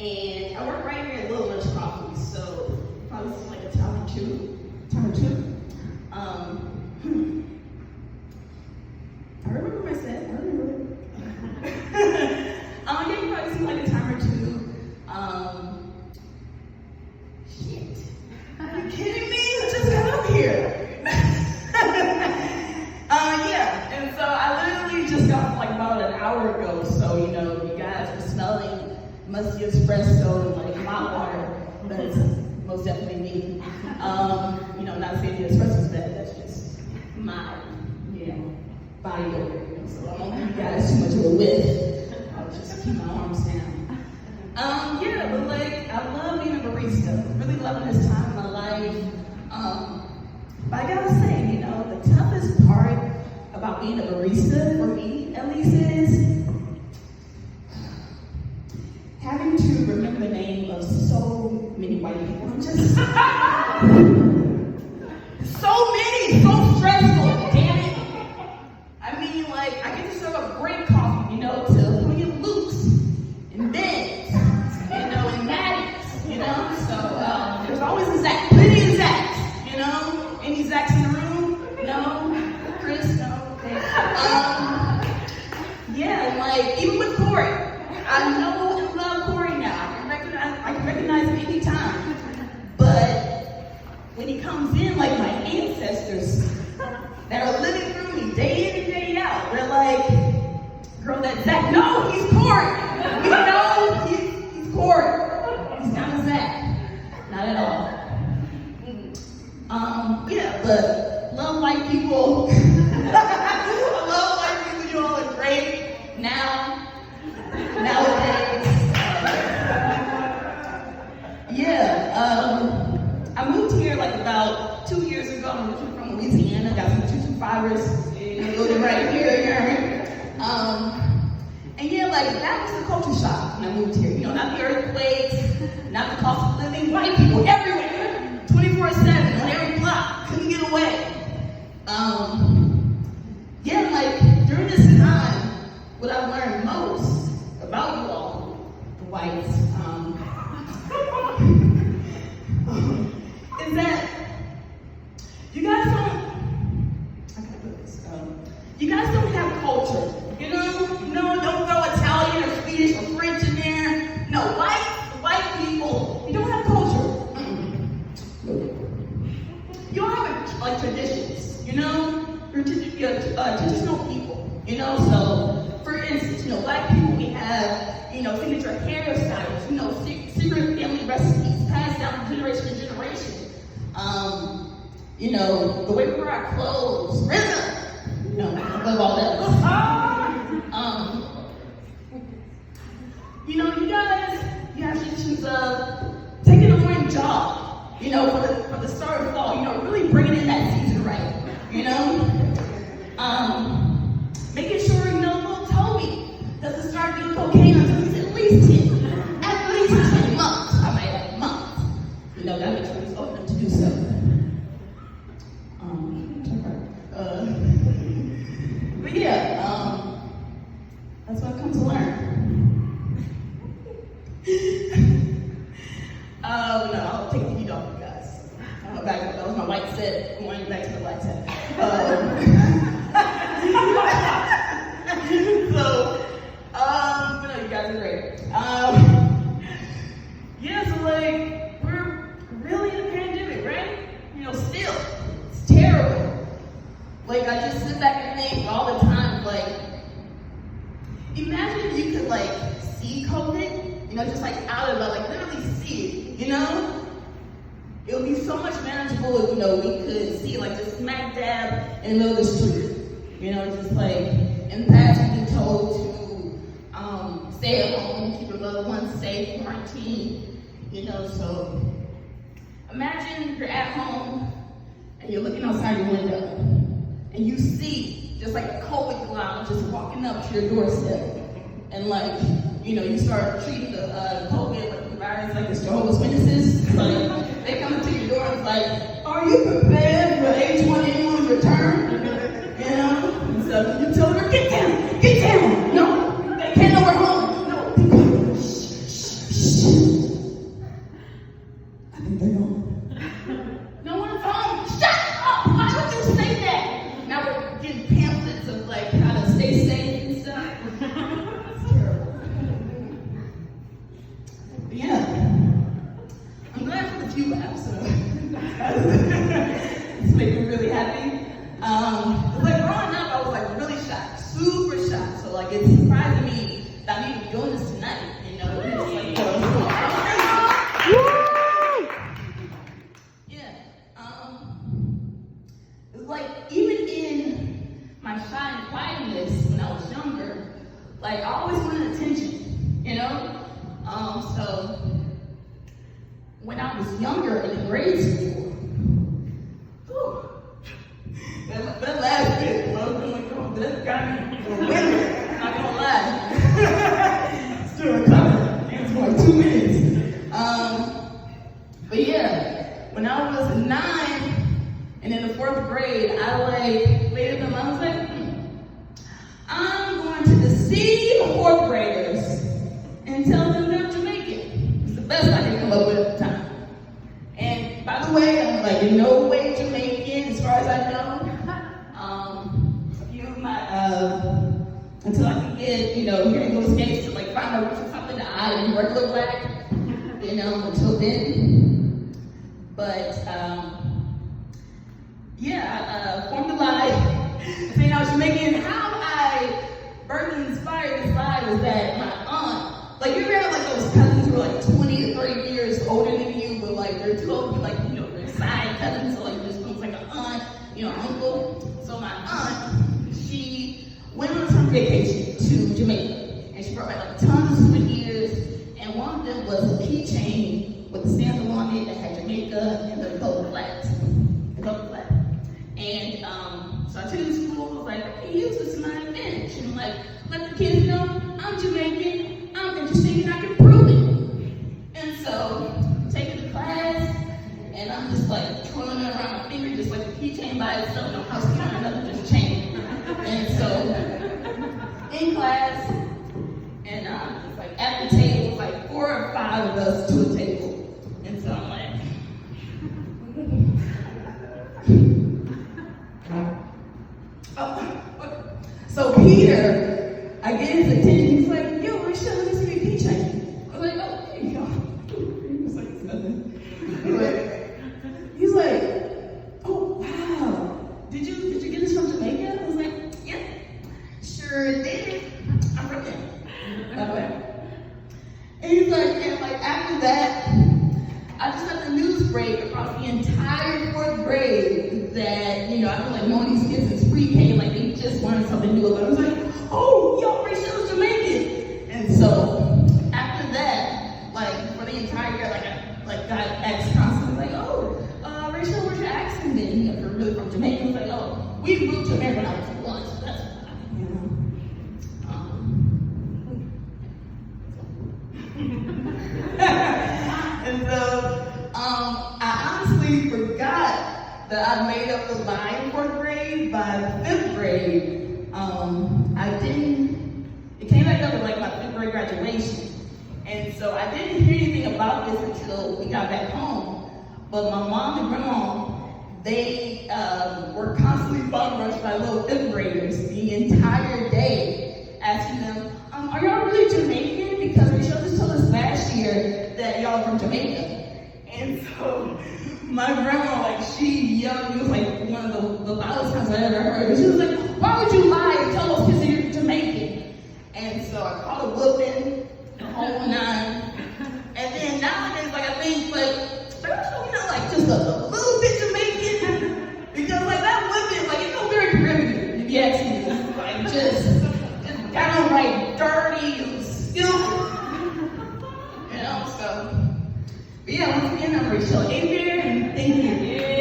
And I work right here at Little Lunch Coffee, so probably seems like a time or two. I remember my set. I remember it. Yeah, you probably seem like a time or two. Shit. Are you kidding me? I just got up here. Yeah, and so I literally just got up like about an hour ago. So, you guys are smelling musty espresso and like hot water. That's most definitely me. Not saying the espresso's bad, that's just my, body odor. So I won't give you guys too much of a whiff. I'll just keep my arms down. But like, I love being a barista. I'm really loving this time in my life. But I gotta say, the toughest part about being a barista, for me at least, is having to remember the name of so many white people. I'm just so many, so stressful, damn it. I mean, like, I get to serve up great coffee, to plenty of Luke's and Ben's, and Maddie's, so there's always a Zach, plenty of Zach's, any Zach's in the room? No? Chris? No? Okay. Like, even with Corey, I know and love Corey now. I can recognize him anytime. But when he comes in, like my ancestors that are living through me day in and day out, they're like, girl, that's Zach. No, he's Corey. He's Corey. He's not a Zach. Not at all. But love white people. I love white people. You all are great. Nowadays. I moved here like about 2 years ago. I'm originally from Louisiana. Got some 225ers. Living right here. That was the culture shock when I moved here. Not the earthquakes, not the cost of living. White people everywhere, 24/7 on every block. Couldn't get away. During this time, what I've learned most about you all, the whites, is that you guys don't have culture. Don't throw Italian or Swedish or French in there. No, white people, you don't have culture. You don't have traditions, you're traditional people, so for instance, black people, we have, signature hairstyles, secret family recipes passed down from generation to generation. The way we wear our clothes, rhythm. I love all that. You have traditions of taking a morning jog, for the start of fall, really bringing in that season right, making sure, little Toby doesn't start doing cocaine until he's at least 10 months. I might have months. Gotta make sure he's old enough to do so. That's what I've come to learn. I'll take the heat off you guys. That was my white set. I'm going back to the white set. You guys are great. We're really in a pandemic, right? Still, it's terrible. I just sit back and think all the time, imagine if you could, see COVID, just out of literally see it, It would be so much manageable if, we could see, just smack dab in the middle of the street. In the past, we've been told to stay at home, keep your loved ones safe, quarantine, so imagine you're at home and you're looking outside your window and you see just a COVID cloud just walking up to your doorstep. And you start treating the COVID the virus like it's Jehovah's Witnesses. They come to your door and it's are you prepared for H1N1's return? And so you tell them, get down, no, they can't know we're home. No, shh. I think they're gone. No one's home. Shut up! Why would you say that? Now we're getting pamphlets of like how to stay safe and stuff. It's terrible. But yeah, I'm glad for the few laughs. It's making me really happy. Like growing up, I was like really shocked, super shocked. So like it's surprising me that I'm even doing this tonight. You know, it's like it's like even in my shy and quietness when I was younger, like I always wanted attention. You know, so when I was younger in grade school. That last bit, I was like, oh, that got me for a minute. Not gonna lie. Still recovering. It's like 2 minutes. But yeah, when I was 9 and in the 4th grade, I like laid up in my, I was like, I'm going to deceive 4th graders and tell them they're Jamaican. It's the best I can come up with at the time. And by the way, I'm like in no way Jamaican as far as I know. Until I can get, you know, here in those states to like find a roots or something that I am regular black, you know, until then. But yeah, I formed a lie saying I was Jamaican. How I birthed and inspired this lie was that my aunt, like you ever have like those cousins who are like 20 to 30 years older than you, but like they're too old to be like, you know, they're side cousins, so like this one's like an aunt, you know, uncle. So my aunt, she went on some vacation to Jamaica, and she brought back like tons of souvenirs, and one of them was a keychain with a stamp on it that had Jamaica and the Republic flags. And so I took it to school, I was like, okay, use this in my advantage. And like, let the kids know I'm Jamaican, I'm interesting, and I can prove it. And so, take it to class, and I'm just like twirling it around my finger, just like a keychain by itself, no house key on another, just chain. And so, in class, and it's like at the table, like 4 or 5 of us to a table. And so I'm like, so Peter, I get his attention, he's like, yo, Rheachelle, let me see your keychain. I was like, oh, here you go. He was like, it's nothing. He's like, oh, wow. Did you get this from Jamaica? I was like, yeah, sure did. I'm from there, by the way. And he's like, and like after that, I just got the news break across the entire 4th grade that, you know, I've been like knowing these kids since pre-K, like they just learned something new about it. I was like, oh, yo, Rheachelle's Jamaican. And so after that, like for the entire year, like I got asked constantly, like, oh, Rheachelle, where's your accent then? You know, if you're really from Jamaica. I was like, oh, we moved to America when I was 1, so that's why, you know. And so, I honestly forgot that I made up the lie in 4th grade. By the 5th grade, it came back up at like my 5th grade graduation. And so I didn't hear anything about this until we got back home. But my mom and grandma, they were constantly bum rushed by little 5th graders the entire day, asking them, are y'all really Jamaican? Because Rheachelle just told us last year that y'all are from Jamaica. And so my grandma, like she yelled, it was like one of the loudest times I ever heard. And she was like, why would you lie and tell those kids that you're Jamaican? And so I caught a whooping, the whole 9. And then nowadays, like I think, like, you know, like just a little bit Jamaican. Because like that whooping, like it felt very Caribbean, if you ask me. Like just downright dirty, still. You know, so. But yeah, once again, I'm Rheachelle in there, and thank you.